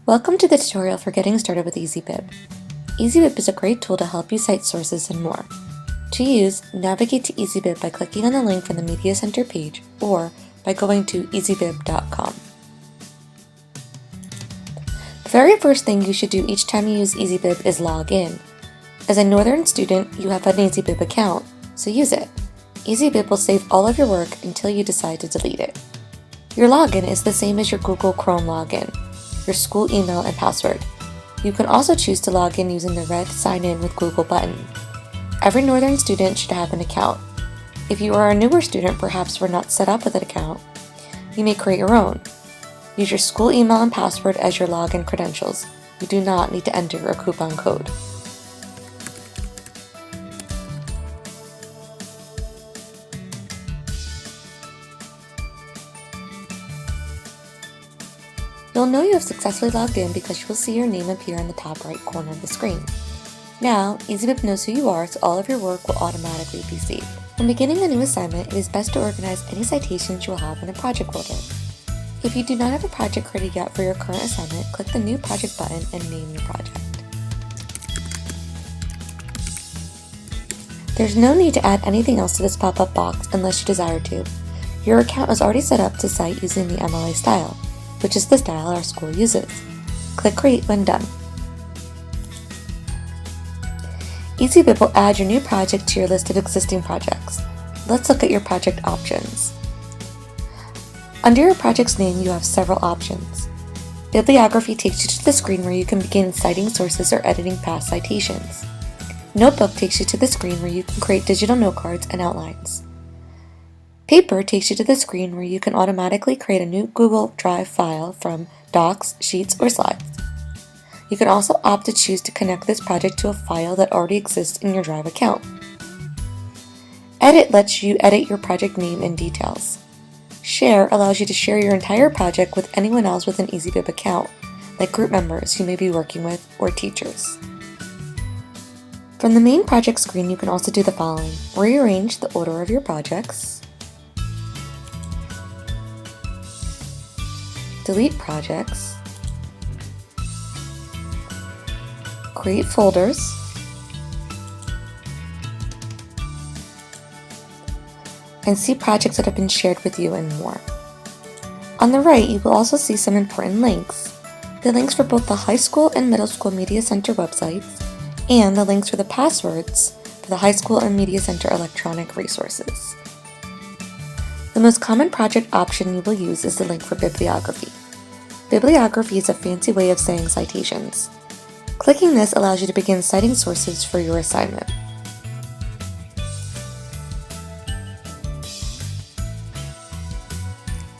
Welcome to the tutorial for getting started with EasyBib. EasyBib is a great tool to help you cite sources and more. To use, navigate to EasyBib by clicking on the link from the Media Center page or by going to easybib.com. The very first thing you should do each time you use EasyBib is log in. As a Northern student, you have an EasyBib account, so use it. EasyBib will save all of your work until you decide to delete it. Your login is the same as your Google Chrome login, your school email and password. You can also choose to log in using the red Sign In with Google button. Every Northern student should have an account. If you are a newer student, perhaps were not set up with an account, you may create your own. Use your school email and password as your login credentials. You do not need to enter a coupon code. You'll know you have successfully logged in because you will see your name appear in the top right corner of the screen. Now, EasyBib knows who you are, so all of your work will automatically be saved. When beginning a new assignment, it is best to organize any citations you will have in a project folder. If you do not have a project ready yet for your current assignment, click the New Project button and name your project. There's no need to add anything else to this pop-up box unless you desire to. Your account is already set up to cite using the MLA style, which is the style our school uses. Click Create when done. EasyBib will add your new project to your list of existing projects. Let's look at your project options. Under your project's name, you have several options. Bibliography takes you to the screen where you can begin citing sources or editing past citations. Notebook takes you to the screen where you can create digital note cards and outlines. Paper takes you to the screen where you can automatically create a new Google Drive file from docs, sheets, or slides. You can also opt to choose to connect this project to a file that already exists in your Drive account. Edit lets you edit your project name and details. Share allows you to share your entire project with anyone else with an EasyBib account, like group members you may be working with or teachers. From the main project screen, you can also do the following: rearrange the order of your projects, delete projects, create folders, and see projects that have been shared with you and more. On the right, you will also see some important links. The links for both the high school and middle school Media Center websites, and the links for the passwords for the high school and Media Center electronic resources. The most common project option you will use is the link for Bibliography. Bibliography is a fancy way of saying citations. Clicking this allows you to begin citing sources for your assignment.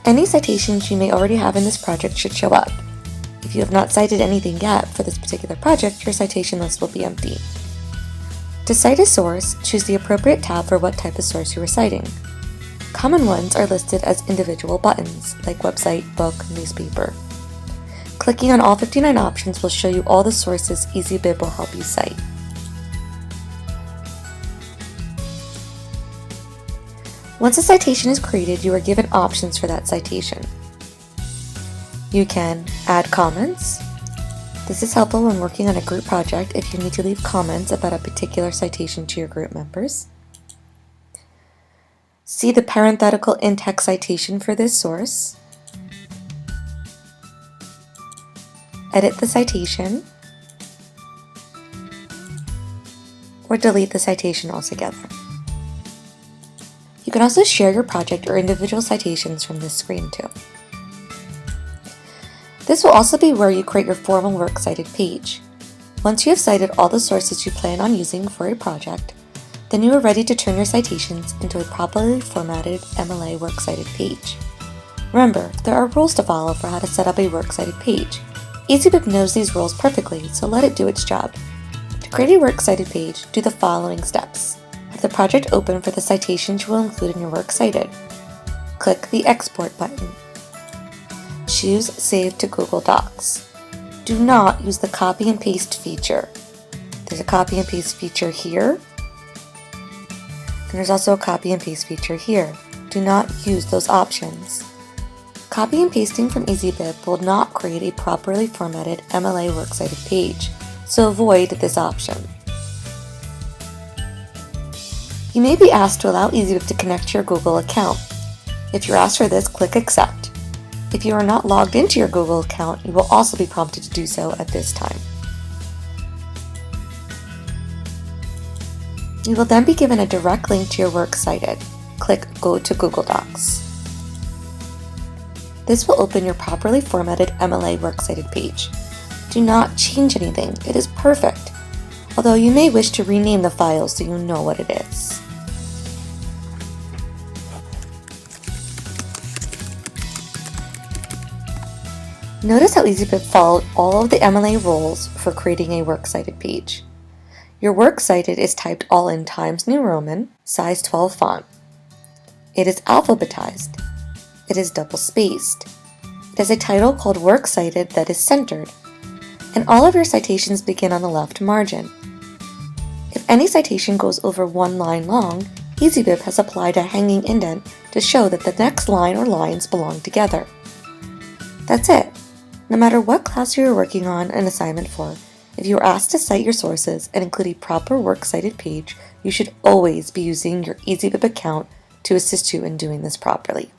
Any citations you may already have in this project should show up. If you have not cited anything yet for this particular project, your citation list will be empty. To cite a source, choose the appropriate tab for what type of source you are citing. Common ones are listed as individual buttons, like website, book, newspaper. Clicking on all 59 options will show you all the sources EasyBib will help you cite. Once a citation is created, you are given options for that citation. You can add comments. This is helpful when working on a group project if you need to leave comments about a particular citation to your group members. See the parenthetical in-text citation for this source. Edit the citation, or delete the citation altogether. You can also share your project or individual citations from this screen too. This will also be where you create your formal works cited page. Once you have cited all the sources you plan on using for a project, then you are ready to turn your citations into a properly formatted MLA works cited page. Remember, there are rules to follow for how to set up a works cited page. EasyBib knows these rules perfectly, so let it do its job. To create a works cited page, do the following steps. Have the project open for the citations you will include in your works cited. Click the Export button. Choose Save to Google Docs. Do not use the copy and paste feature. There's a copy and paste feature here, and there's also a copy and paste feature here. Do not use those options. Copy and pasting from EasyBib will not create a properly formatted MLA works cited page, so avoid this option. You may be asked to allow EasyBib to connect to your Google account. If you're asked for this, click Accept. If you are not logged into your Google account, you will also be prompted to do so at this time. You will then be given a direct link to your works cited. Click Go to Google Docs. This will open your properly formatted MLA works cited page. Do not change anything, it is perfect, although you may wish to rename the file so you know what it is. Notice how EasyBib followed all of the MLA rules for creating a works cited page. Your works cited is typed all in Times New Roman, size 12 font. It is alphabetized. It is double-spaced. It has a title called Works Cited that is centered, and all of your citations begin on the left margin. If any citation goes over one line long, EasyBib has applied a hanging indent to show that the next line or lines belong together. That's it. No matter what class you are working on an assignment for, if you are asked to cite your sources and include a proper works cited page, you should always be using your EasyBib account to assist you in doing this properly.